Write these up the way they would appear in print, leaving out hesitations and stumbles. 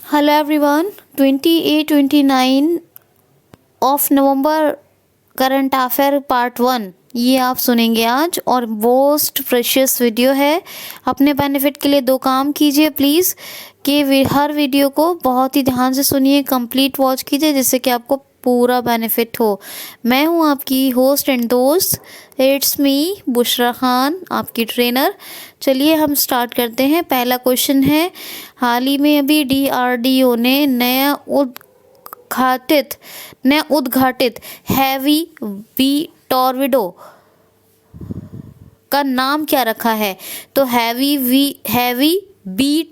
Hello everyone, 28-29 of November current affair part 1 ये आप सुनेंगे आज और मोस्ट प्रेशियस वीडियो है। अपने बेनिफिट के लिए 2 काम कीजिए प्लीज़ कि हर वीडियो को बहुत ही ध्यान से सुनिए, कंप्लीट वॉच कीजिए जिससे कि आपको पूरा बेनिफिट हो। मैं हूँ आपकी होस्ट एंड दोस्त, इट्स मी बुशरा खान, आपकी ट्रेनर। चलिए हम स्टार्ट करते हैं। पहला क्वेश्चन है, हाल ही में अभी DRDO ने नया उद्घाटित हैवी बी टॉर्विडो का नाम क्या रखा है? तो हैवी बी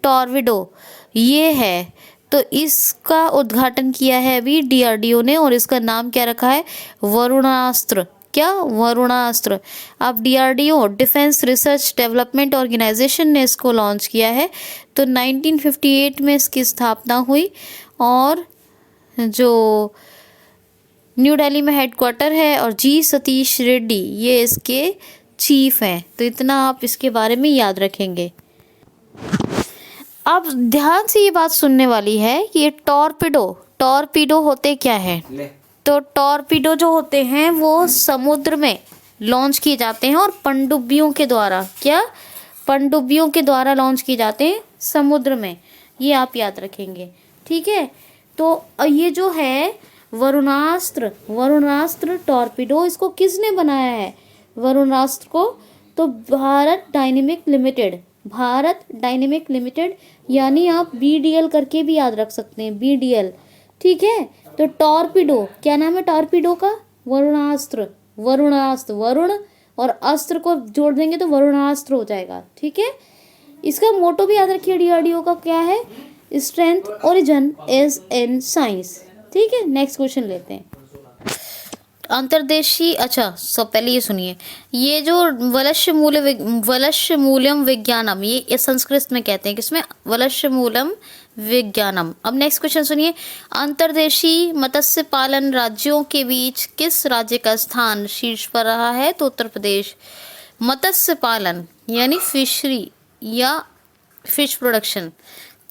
टॉर्विडो ये है। तो इसका उद्घाटन किया है अभी DRDO ने और इसका नाम क्या रखा है? वरुणास्त्र। क्या? वरुणास्त्र। अब DRDO defence research development organisation ने इसको लॉन्च किया है। तो 1958 में इसकी स्थापना हुई और जो न्यू दिल्ली में हेडक्वार्टर है और जी सतीश रेड्डी ये इसके चीफ हैं। तो इतना आप इसके बारे में याद रखेंगे। अब ध्यान से ये बात सुनने वाली है कि ये टॉर्पीडो होते क्या हैं? तो टॉर्पीडो जो होते हैं वो समुद्र में लॉन्च किए जाते हैं और पनडुब्बियों के द्वारा लॉन्च किए जाते हैं समुद्र में। ये आप याद रखेंगे, ठीक है। तो ये जो है वरुणास्त्र टॉर्पीडो, इसको किसने बनाया है वरुणास्त्र को? तो भारत डायनेमिक लिमिटेड, यानी आप BDL करके भी याद रख सकते हैं, BDL, ठीक है। तो टॉर्पीडो क्या नाम है टॉर्पीडो का? वरुणास्त्र। वरुण और अस्त्र को जोड़ देंगे तो वरुणास्त्र हो जाएगा, ठीक है। इसका मोटो भी याद रखिए DRDO का, क्या है? Strength origin is in science, ठीक है। नेक्स्ट क्वेश्चन लेते हैं। अंतर्देशीय, सब पहले ये सुनिए, ये जो वलश्य मूल्यम विज्ञानम, ये संस्कृत में कहते हैं, किसमें? वलश्य मूलम विज्ञानम। अब नेक्स्ट क्वेश्चन सुनिए, अंतर्देशीय मत्स्य पालन राज्यों के बीच किस राज्य का स्थान शीर्ष पर रहा है? तो उत्तर प्रदेश। मत्स्य पालन यानी फिशरी या फिश प्रोडक्शन।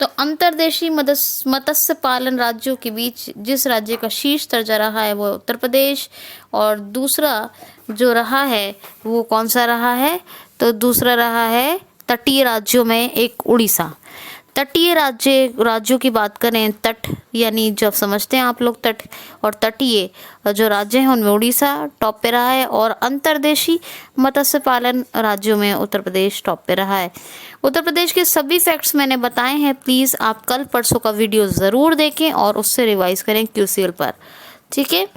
तो अंतर्देशीय मत्स्य पालन राज्यों के बीच जिस राज्य का शीर्ष दर्जा रहा है वो उत्तर प्रदेश, और दूसरा जो रहा है वो कौन सा रहा है? तो दूसरा रहा है तटीय राज्यों में एक उड़ीसा। तटीय राज्यों की बात करें, तट यानी जब समझते हैं आप लोग तट, और तटीय जो राज्य हैं उनमें उड़ीसा टॉप पे रहा है, और अंतर्देशीय मत्स्य पालन राज्यों में उत्तर प्रदेश टॉप पे रहा है। उत्तर प्रदेश के सभी फैक्ट्स मैंने बताए हैं, प्लीज़ आप कल परसों का वीडियो ज़रूर देखें और उससे रिवाइज करें QCL पर, ठीक है।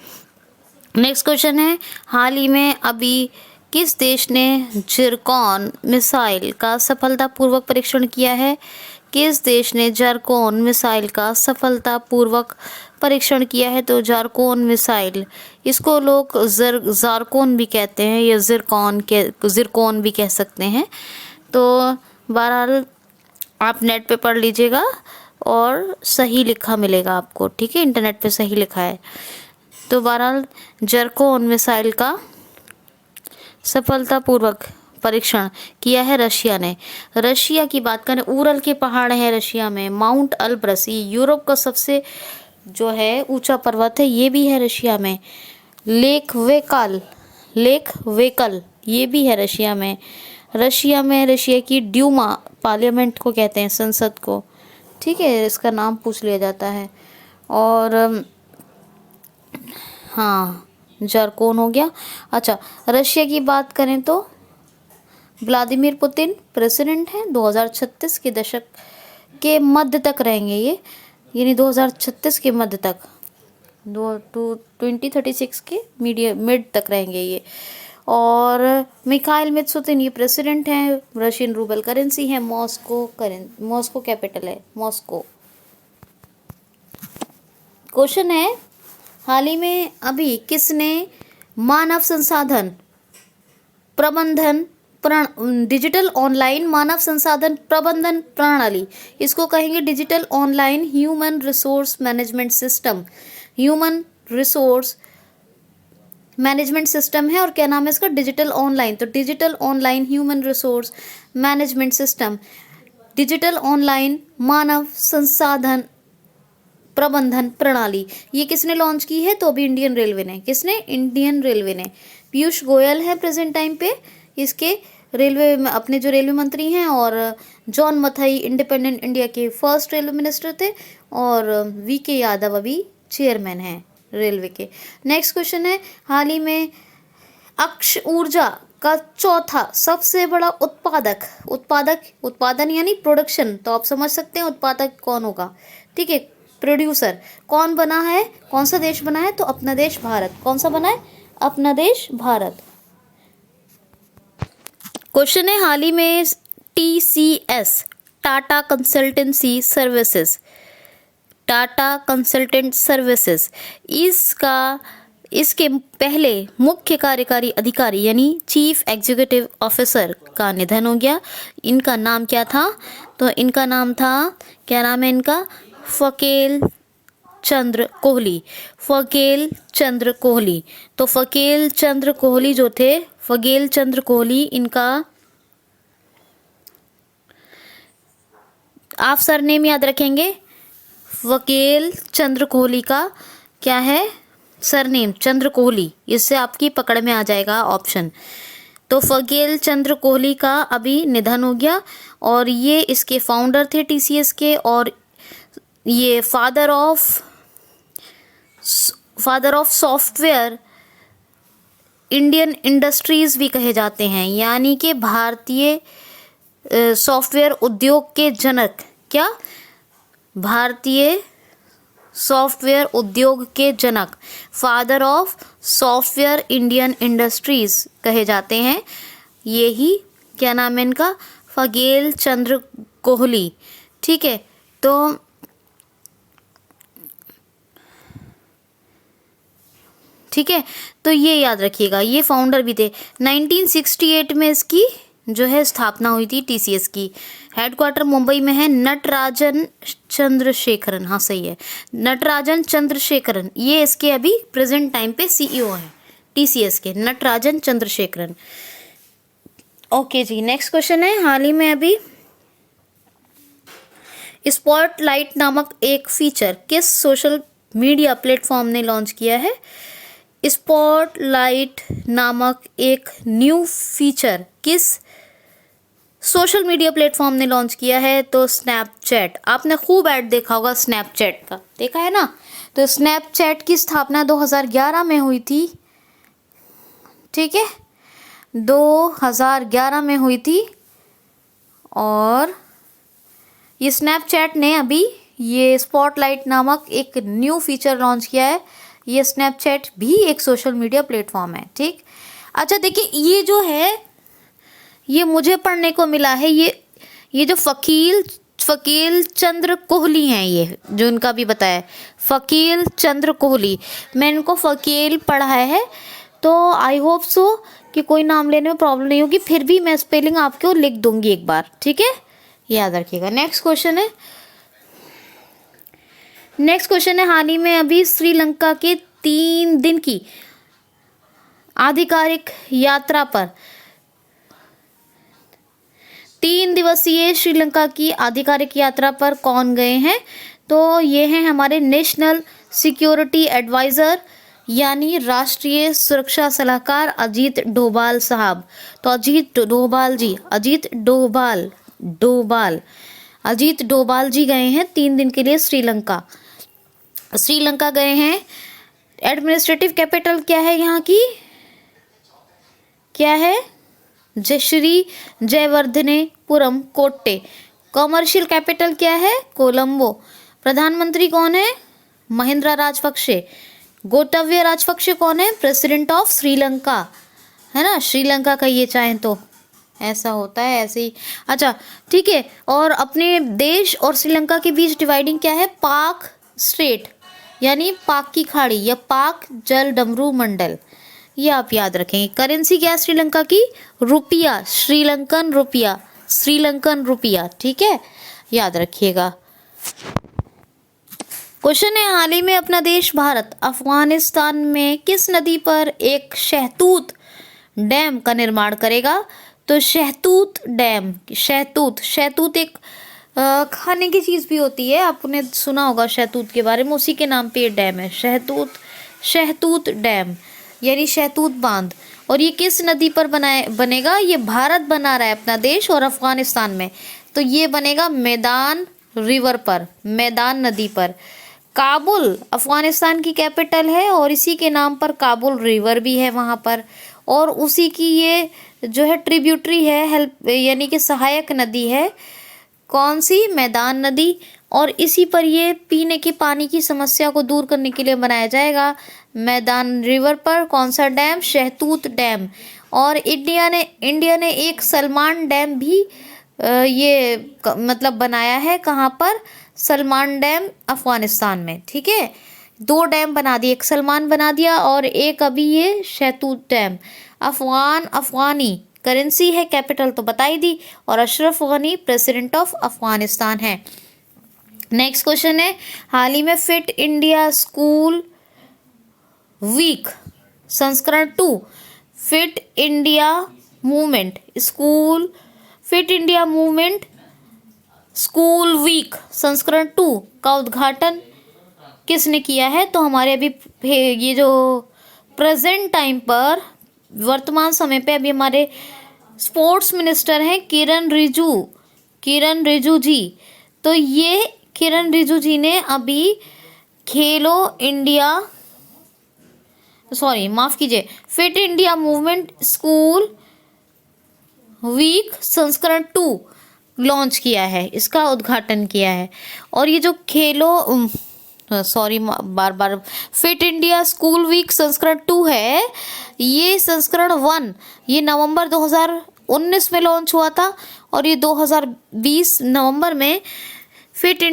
नेक्स्ट क्वेश्चन है, हाल ही में अभी किस देश ने जिरकॉन मिसाइल का सफलतापूर्वक परीक्षण किया है? किस देश ने जारकॉन मिसाइल का सफलतापूर्वक परीक्षण किया है? तो जारकॉन मिसाइल, इसको लोग जारकॉन भी कहते हैं या जिरकॉन भी कह सकते हैं। तो बहरहाल आप नेट पे पढ़ लीजिएगा और सही लिखा मिलेगा आपको, ठीक है, इंटरनेट पे सही लिखा है। तो बहरहाल जारकॉन मिसाइल का सफलतापूर्वक परीक्षण किया है रशिया ने। रशिया की बात करें, उरल के पहाड़ हैं रशिया में, माउंट अल्ब्रस, ये यूरोप का सबसे जो है ऊंचा पर्वत है, ये भी है रशिया में। लेक वेकल ये भी है रशिया में। रशिया की ड्यूमा, पार्लियामेंट को कहते हैं, संसद को, ठीक है, इसका नाम पूछ लिया जाता है। और हाँ, जारकॉन हो गया। रशिया की बात करें तो व्लादिमीर पुतिन प्रेसिडेंट हैं, 2036 के दशक के मध्य तक रहेंगे ये, यानी 2036 के मध्य तक, 2036 के मिड तक रहेंगे ये। और मिखाइल मित्सुतिन ये प्रेसिडेंट हैं, रशियन रूबल करेंसी है, मॉस्को कैपिटल है, मॉस्को। क्वेश्चन है, हाल ही में अभी किसने मानव संसाधन प्रबंधन डिजिटल ऑनलाइन मानव संसाधन प्रबंधन प्रणाली, इसको कहेंगे digital online human resource management system है, और क्या नाम है इसका? Digital online. तो digital online human resource management system digital online मानव संसाधन प्रबंधन प्रणाली, ये किसने लॉन्च की है? तो अभी इंडियन रेलवे ने। किसने? इंडियन रेलवे ने। पीयूष गोयल है प्रेजेंट टाइम पे इसके रेलवे में, अपने जो रेलवे मंत्री हैं, और जॉन मथाई इंडिपेंडेंट इंडिया के फर्स्ट रेलवे मिनिस्टर थे, और वीके यादव अभी चेयरमैन हैं रेलवे के। नेक्स्ट क्वेश्चन है, हाल ही में अक्षय ऊर्जा का चौथा सबसे बड़ा उत्पादन यानी प्रोडक्शन, तो आप समझ सकते हैं उत्पादक कौन होगा, ठीक है, प्रोड्यूसर कौन बना है, कौन सा देश बना है? तो अपना देश भारत। कौन सा बना है? अपना देश भारत। क्वेश्चन है, हाल ही में TCS टाटा कंसल्टेंसी सर्विसेज इसके पहले मुख्य कार्यकारी अधिकारी यानी चीफ एग्जीक्यूटिव ऑफिसर का निधन हो गया। इनका नाम क्या था? तो इनका नाम था, क्या नाम है इनका? फकेल चंद्र कोहली। तो फकेल चंद्र कोहली जो थे, फकेल चंद्र कोहली, इनका आप सरनेम याद रखेंगे। फकेल चंद्र कोहली का क्या है सरनेम? चंद्र कोहली। इससे आपकी पकड़ में आ जाएगा ऑप्शन। तो फकेल चंद्र कोहली का अभी निधन हो गया, और ये इसके फाउंडर थे TCS के, और ये father of software Indian industries भी कहे जाते हैं, यानी कि भारतीय सॉफ्टवेयर उद्योग के जनक। क्या? भारतीय सॉफ्टवेयर उद्योग के जनक, father of software Indian industries कहे जाते हैं। यही क्या नाम है इनका? फकेल चंद्र कोहली, ठीक है। तो ठीक है, तो ये याद रखिएगा, ये फाउंडर भी थे। 1968 में इसकी जो है स्थापना हुई थी TCS की। हेडक्वार्टर मुंबई में है। नटराजन चंद्रशेखरन, हाँ सही है, नटराजन चंद्रशेखरन, ये इसके अभी प्रेजेंट टाइम पे CEO हैं TCS के, नटराजन चंद्रशेखरन। ओके जी, नेक्स्ट क्वेश्चन है, हाल ही में अभी स्पॉटलाइट नामक एक फीचर किस सोशल मीडिया प्लेटफॉर्म ने लॉन्च किया है? स्पॉटलाइट नामक एक न्यू फीचर किस सोशल मीडिया प्लेटफॉर्म ने लॉन्च किया है? तो स्नैपचैट। आपने खूब ऐड देखा होगा स्नैपचैट का, देखा है ना? तो स्नैपचैट की स्थापना 2011 में हुई थी, ठीक है, 2011 में हुई थी, और ये स्नैपचैट ने अभी ये स्पॉटलाइट नामक एक न्यू फीचर लॉन्च किया है। ये स्नैपचैट भी एक सोशल मीडिया प्लेटफॉर्म है, ठीक। अच्छा देखिए, ये जो है ये मुझे पढ़ने को मिला है, ये जो फकील चंद्र कोहली हैं, ये जो इनका भी बताया फकील चंद्र कोहली, मैं इनको फकील पढ़ा है, तो आई होप सो कि कोई नाम लेने में प्रॉब्लम नहीं होगी। फिर भी मैं स्पेलिंग आपको लिख दूंगी एक बार, ठीक है, याद रखिएगा। नेक्स्ट क्वेश्चन है, हाल ही में अभी श्रीलंका के 3 दिन की आधिकारिक यात्रा पर 3 दिवसीय श्रीलंका की आधिकारिक यात्रा पर कौन गए हैं? तो ये हैं हमारे नेशनल सिक्योरिटी एडवाइज़र यानी राष्ट्रीय सुरक्षा सलाहकार अजीत डोभाल साहब। तो अजीत डोभाल जी गए हैं 3 दिन के लिए श्रीलंका गए हैं। एडमिनिस्ट्रेटिव कैपिटल क्या है यहाँ की? क्या है? श्री जयवर्धनेपुरम कोट्टे। कॉमर्शियल कैपिटल क्या है? कोलंबो। प्रधानमंत्री कौन है? महिंद्रा राजपक्षे। गोटाबया राजपक्षे कौन है? प्रेसिडेंट ऑफ श्रीलंका, है ना, श्रीलंका का ये चाहें तो ऐसा होता है, ऐसे ही। अच्छा ठीक है, और अपने देश और श्रीलंका के बीच डिवाइडिंग क्या है? पाक स्ट्रेट यानी पाक की खाड़ी या पाक जल डमरू मंडल, ये आप याद रखेंगे। करेंसी क्या है श्रीलंका की? रुपया, श्रीलंकन रुपया, ठीक है, याद रखिएगा। क्वेश्चन है, हाल ही में अपना देश भारत अफगानिस्तान में किस नदी पर एक शहतूत डैम का निर्माण करेगा? तो शहतूत डैम, शहतूत एक खाने की चीज़ भी होती है, आपने सुना होगा शहतूत के बारे में, उसी के नाम पे ये डैम है, शहतूत डैम यानी शहतूत बांध। और ये किस नदी पर बनेगा? ये भारत बना रहा है अपना देश और अफगानिस्तान में, तो ये बनेगा मैदान रिवर पर, मैदान नदी पर। काबुल अफगानिस्तान की कैपिटल है और इसी के नाम पर काबुल रिवर भी है वहाँ पर, और उसी की ये जो है ट्रिब्यूटरी है, हेल्प यानी कि सहायक नदी है। कौन सी? मैदान नदी। और इसी पर ये पीने के पानी की समस्या को दूर करने के लिए बनाया जाएगा, मैदान रिवर पर। कौन सा डैम? शहतूत डैम। और इंडिया ने एक सलमान डैम भी मतलब बनाया है। कहाँ पर? सलमान डैम अफगानिस्तान में। ठीक है, 2 डैम बना दिए, एक सलमान बना दिया और एक अभी ये शहतूत डैम। अफगानी करेंसी है, कैपिटल तो बता ही दी, और अशरफ गनी प्रेसिडेंट ऑफ अफगानिस्तान है। नेक्स्ट क्वेश्चन है, हाल ही में फिट इंडिया स्कूल वीक संस्करण 2, fit India movement school week संस्करण 2 का उद्घाटन किसने किया है? तो हमारे अभी ये जो प्रेजेंट टाइम पर, वर्तमान समय पे अभी हमारे स्पोर्ट्स मिनिस्टर हैं किरण रिजिजू जी। तो ये किरण रिजिजू जी ने अभी fit India movement school week संस्करण 2 लॉन्च किया है, इसका उद्घाटन किया है। और ये जो बार फिट इंडिया स्कूल वीक संस्करण 2 है, ये संस्करण 1 ये नवंबर 2019 में लॉन्च हुआ था, और ये 2020 नवंबर में fit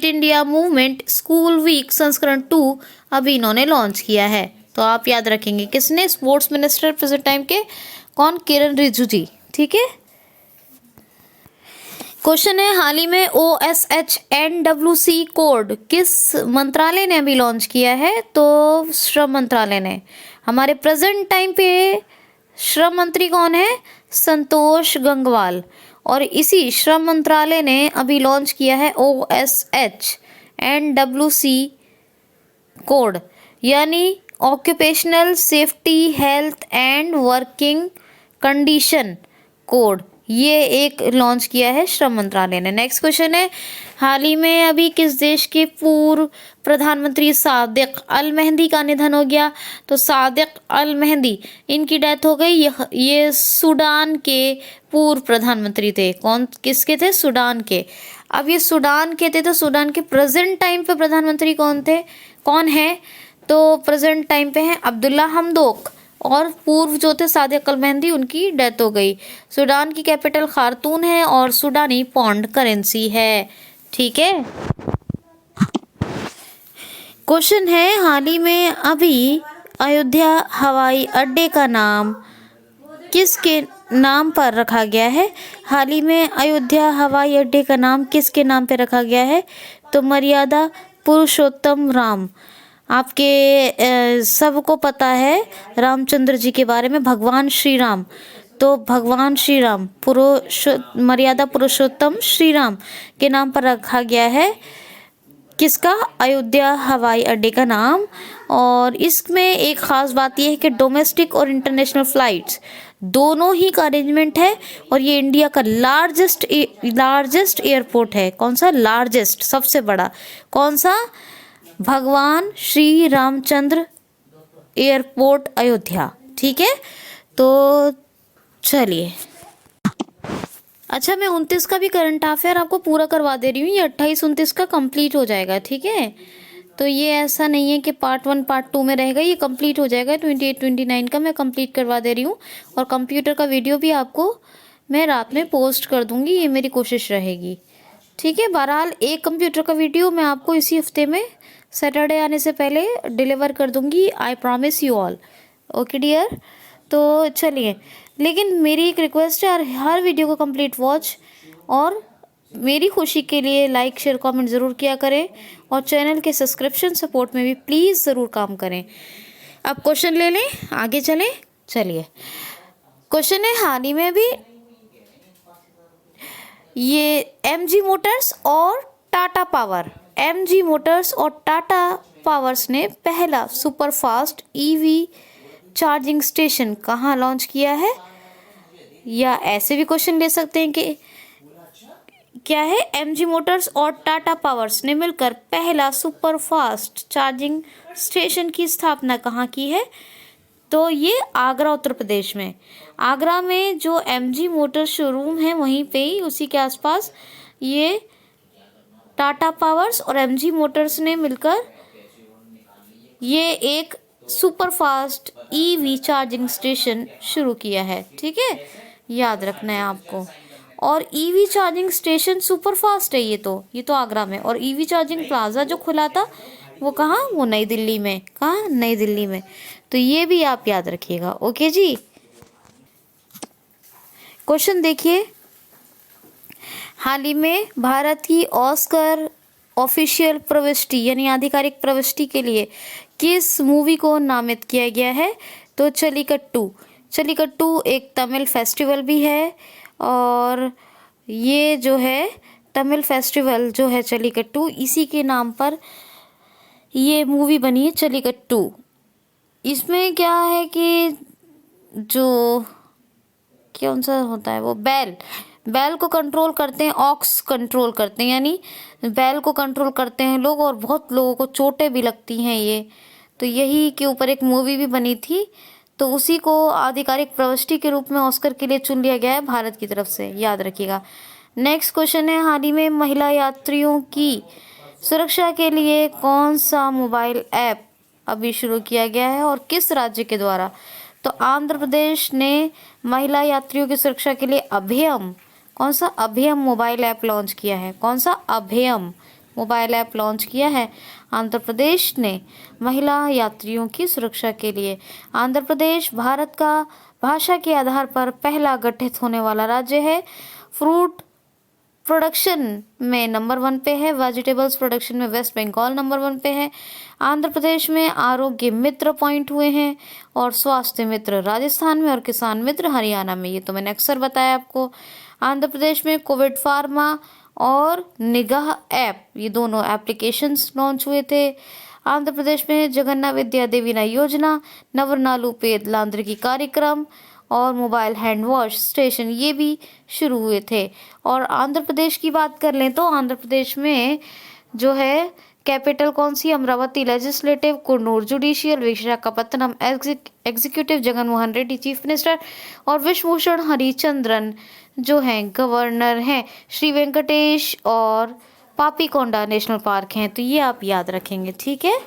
India movement school week संस्करण 2 अभी इन्होंने लॉन्च किया है। तो आप याद रखेंगे किसने? स्पोर्ट्स मिनिस्टर प्रेजेंट टाइम के, कौन? किरण रिजिजू जी। ठीक है। क्वेश्चन है, हाल ही में OSHNWC कोड किस मंत्रालय ने अभी लॉन्च किया है? तो श्रम मंत्रालय ने। हमारे प्रेजेंट टाइम पे श्रम मंत्री कौन है? संतोष गंगवाल। और इसी श्रम मंत्रालय ने अभी लॉन्च किया है OSHNWC कोड, यानी occupational safety health and working condition code, ये एक लॉन्च किया है श्रम मंत्रालय ने। नेक्स्ट क्वेश्चन है, हाल ही में अभी किस देश के पूर्व प्रधानमंत्री सादिक अल मेहंदी का निधन हो गया? तो सादिक अल मेहंदी, इनकी डेथ हो गई। ये सूडान के पूर्व प्रधानमंत्री थे। किसके थे? सूडान के। अब ये सूडान के थे, तो सूडान के प्रेजेंट टाइम पे प्रधानमंत्री कौन है? तो प्रेजेंट टाइम पे हैं अब्दुल्ला हमदोक, और पूर्व जो थे सादिक अल मेहंदी, उनकी डेथ हो गई। सूडान की कैपिटल खार्तूम है और सूडानी पौंड करेंसी है। ठीक है। क्वेश्चन है, हाल ही में अभी अयोध्या हवाई अड्डे का नाम किसके नाम पर रखा गया है? हाल ही में अयोध्या हवाई अड्डे का नाम किसके नाम पे रखा गया है? तो मर्यादा पुरुषोत्तम राम। आपके सबको पता है रामचंद्र जी के बारे में, भगवान श्री राम। तो भगवान श्री राम मर्यादा पुरुषोत्तम श्री राम के नाम पर रखा गया है किसका? अयोध्या हवाई अड्डे का नाम। और इसमें एक ख़ास बात यह है कि डोमेस्टिक और इंटरनेशनल फ़्लाइट्स दोनों ही का अरेंजमेंट है, और ये इंडिया का लार्जेस्ट एयरपोर्ट है। कौन सा? लार्जेस्ट, सबसे बड़ा। कौन सा? भगवान श्री रामचंद्र एयरपोर्ट अयोध्या। ठीक है। तो चलिए, अच्छा मैं 29 का भी करंट अफेयर आपको पूरा करवा दे रही हूँ, ये 28-29 का कंप्लीट हो जाएगा। ठीक है, तो ये ऐसा नहीं है कि पार्ट 1 पार्ट 2 में रहेगा, ये कंप्लीट हो जाएगा। 28-29 का मैं कंप्लीट करवा दे रही हूँ, और कंप्यूटर का वीडियो भी आपको मैं रात में पोस्ट कर दूँगी, ये मेरी कोशिश रहेगी। ठीक है, बहरहाल एक कंप्यूटर का वीडियो मैं आपको इसी हफ्ते में सैटरडे आने से पहले डिलीवर कर दूँगी, I promise you all. Okay dear, तो चलिए, लेकिन मेरी एक रिक्वेस्ट है, हर वीडियो को कंप्लीट वॉच, और मेरी खुशी के लिए लाइक शेयर कमेंट ज़रूर किया करें, और चैनल के सब्सक्रिप्शन सपोर्ट में भी प्लीज़ ज़रूर काम करें। अब क्वेश्चन ले लें, आगे चलें। चलिए, क्वेश्चन है, हाल ही में भी ये एमजी मोटर्स और टाटा पावर, एमजी मोटर्स और टाटा पावर्स ने पहला सुपरफास्ट ईवी चार्जिंग स्टेशन कहाँ लॉन्च किया है? या ऐसे भी क्वेश्चन ले सकते हैं कि क्या है, एमजी मोटर्स और टाटा पावर्स ने मिलकर पहला सुपरफास्ट चार्जिंग स्टेशन की स्थापना कहाँ की है? तो ये आगरा उत्तर प्रदेश में, आगरा में जो एमजी मोटर शोरूम है वहीं पे ही उसी के आसपास ये टाटा पावर्स और एमजी मोटर्स ने मिलकर ये एक सुपरफास्ट ईवी चार्जिंग स्टेशन शुरू किया है। ठीक है, याद रखना है आपको। और ईवी चार्जिंग स्टेशन सुपरफास्ट है ये तो आगरा में, और ईवी चार्जिंग प्लाजा जो खुला था वो कहाँ, वो नई दिल्ली में। कहाँ, नई दिल्ली में। तो ये भी आप याद रखिएगा। ओके जी, क्वेश्चन देखिए, हाल ही में भारत की ऑस्कर ऑफिशियल प्रविष्टि यानी आधिकारिक प्रविष्टि के लिए किस मूवी को नामित किया गया है? तो चलिकट्टू। चलिकट्टू एक तमिल फेस्टिवल भी है, और ये जो है तमिल फेस्टिवल जो है चलिकट्टू, इसी के नाम पर ये मूवी बनी है चलिकट्टू। इसमें क्या है कि जो कौन सा होता है वो बैल को कंट्रोल करते हैं, ऑक्स कंट्रोल करते हैं, यानी बैल को कंट्रोल करते हैं लोग, और बहुत लोगों को चोटें भी लगती हैं ये। तो यही के ऊपर एक मूवी भी बनी थी, तो उसी को आधिकारिक प्रविष्टि के रूप में ऑस्कर के लिए चुन लिया गया है भारत की तरफ से, याद रखिएगा। नेक्स्ट क्वेश्चन है, हाल ही में महिला यात्रियों की सुरक्षा के लिए कौन सा मोबाइल ऐप अभी शुरू किया गया है और किस राज्य के द्वारा? तो आंध्र प्रदेश ने महिला यात्रियों की सुरक्षा के लिए अभयम, कौन सा, अभयम मोबाइल ऐप लॉन्च किया है। कौन सा, अभयम मोबाइल ऐप लॉन्च किया है आंध्र प्रदेश ने महिला यात्रियों की सुरक्षा के लिए। आंध्र प्रदेश भारत का भाषा के आधार पर पहला गठित होने वाला राज्य है। फ्रूट प्रोडक्शन में नंबर 1 पे है, वेजिटेबल्स प्रोडक्शन में वेस्ट बंगाल नंबर 1 पे है। आंध्र प्रदेश में आरोग्य मित्र पॉइंट हुए हैं, और स्वास्थ्य मित्र राजस्थान में, और किसान मित्र हरियाणा में। ये तो मैंने अक्सर बताया आपको। आंध्र प्रदेश में कोविड फार्मा और निगाह ऐप, ये दोनों एप्लीकेशंस लॉन्च हुए थे। आंध्र प्रदेश में जगन्नाथ विद्या देवीना योजना, नवरनालू पेद लांद्रिकी कार्यक्रम और मोबाइल हैंड वॉश स्टेशन ये भी शुरू हुए थे। और आंध्र प्रदेश की बात कर लें तो आंध्र प्रदेश में जो है कैपिटल कौन सी, Amaravati legislative, Kurnool judicial, Visakhapatnam executive, Jaganmohan Reddy chief minister, और विश्वभूषण हरिचंद्रन जो हैं गवर्नर हैं। श्री वेंकटेश और पापीकोंडा नेशनल पार्क हैं। तो ये आप याद रखेंगे। ठीक है,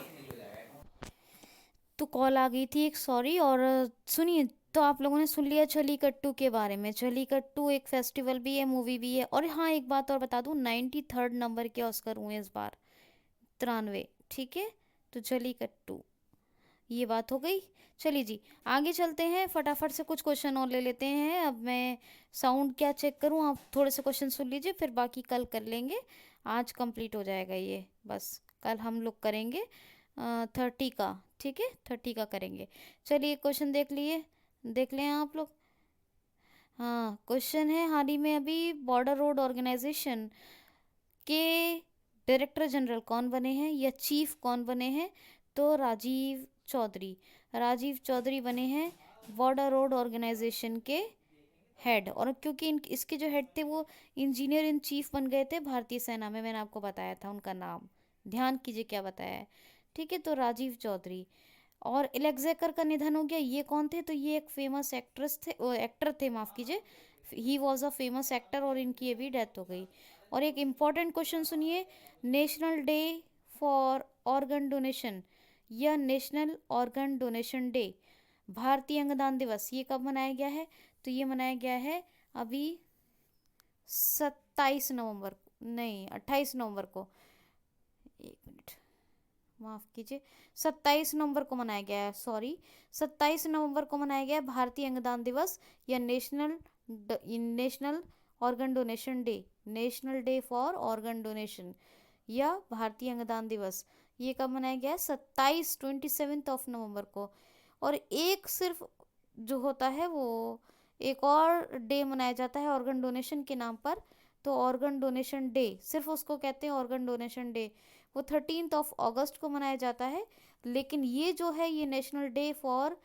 तो कॉल आ गई थी एक, सॉरी। और सुनिए, तो आप लोगों ने सुन लिया जल्लीकट्टू के बारे में। जल्लीकट्टू एक फेस्टिवल भी है, मूवी भी है। और हाँ, एक बात और बता दूं, 93rd नंबर के ऑस्कर हुए इस बार, 93। ठीक है, तो जल्लीकट्टू, ये बात हो गई। चलिए जी, आगे चलते हैं, फटाफट से कुछ क्वेश्चन और ले लेते हैं। अब मैं साउंड क्या चेक करूं, आप थोड़े से क्वेश्चन सुन लीजिए, फिर बाकी कल कर लेंगे। आज कंप्लीट हो जाएगा ये, बस कल हम लोग करेंगे 30 का। ठीक है, 30 का करेंगे। चलिए क्वेश्चन देख लें आप लोग। हाँ, क्वेश्चन है, हाल ही में अभी बॉर्डर रोड ऑर्गेनाइजेशन के डायरेक्टर जनरल कौन बने हैं या चीफ कौन बने हैं? तो राजीव चौधरी बने हैं बॉर्डर रोड ऑर्गेनाइजेशन के हेड। और क्योंकि इसके जो हेड थे वो इंजीनियर इन चीफ बन गए थे भारतीय सेना में, मैंने आपको बताया था उनका नाम, ध्यान कीजिए क्या बताया है। ठीक है, तो राजीव चौधरी। और एलेक्जेकर का निधन हो गया, ये कौन थे? तो ये एक फेमस एक्टर थे, माफ कीजिए, he was a famous actor, और इनकी अभी डेथ हो गई। और एक इम्पॉर्टेंट क्वेश्चन सुनिए, national day for organ donation या नेशनल ऑर्गन डोनेशन डे, भारतीय अंगदान दिवस, ये कब मनाया गया है? तो ये मनाया गया है अभी 27 नवंबर, नहीं 28 नवंबर को, एक मिनट माफ कीजिए, 27 नवंबर को मनाया गया है, सॉरी 27 नवंबर को मनाया गया है भारतीय अंगदान दिवस या national organ donation day, national day for organ donation या भारतीय अंगदान दिवस। ये कब मनाया गया है? 27 नवंबर को। और एक सिर्फ जो होता है वो एक और डे मनाया जाता है ऑर्गन डोनेशन के नाम पर, तो ऑर्गन डोनेशन डे, सिर्फ उसको कहते हैं ऑर्गन डोनेशन डे, वो 13 अगस्त को मनाया जाता है। लेकिन ये जो है ये national day for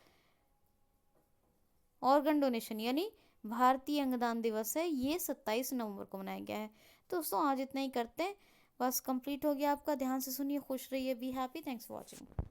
organ donation यानी भारतीय अंगदान दिवस है, ये 27 नवंबर को मनाया गया है। तो दोस्तों आज इतना ही करते हैं, बस कंप्लीट हो गया आपका। ध्यान से सुनिए, खुश रहिए, be happy, thanks for watching.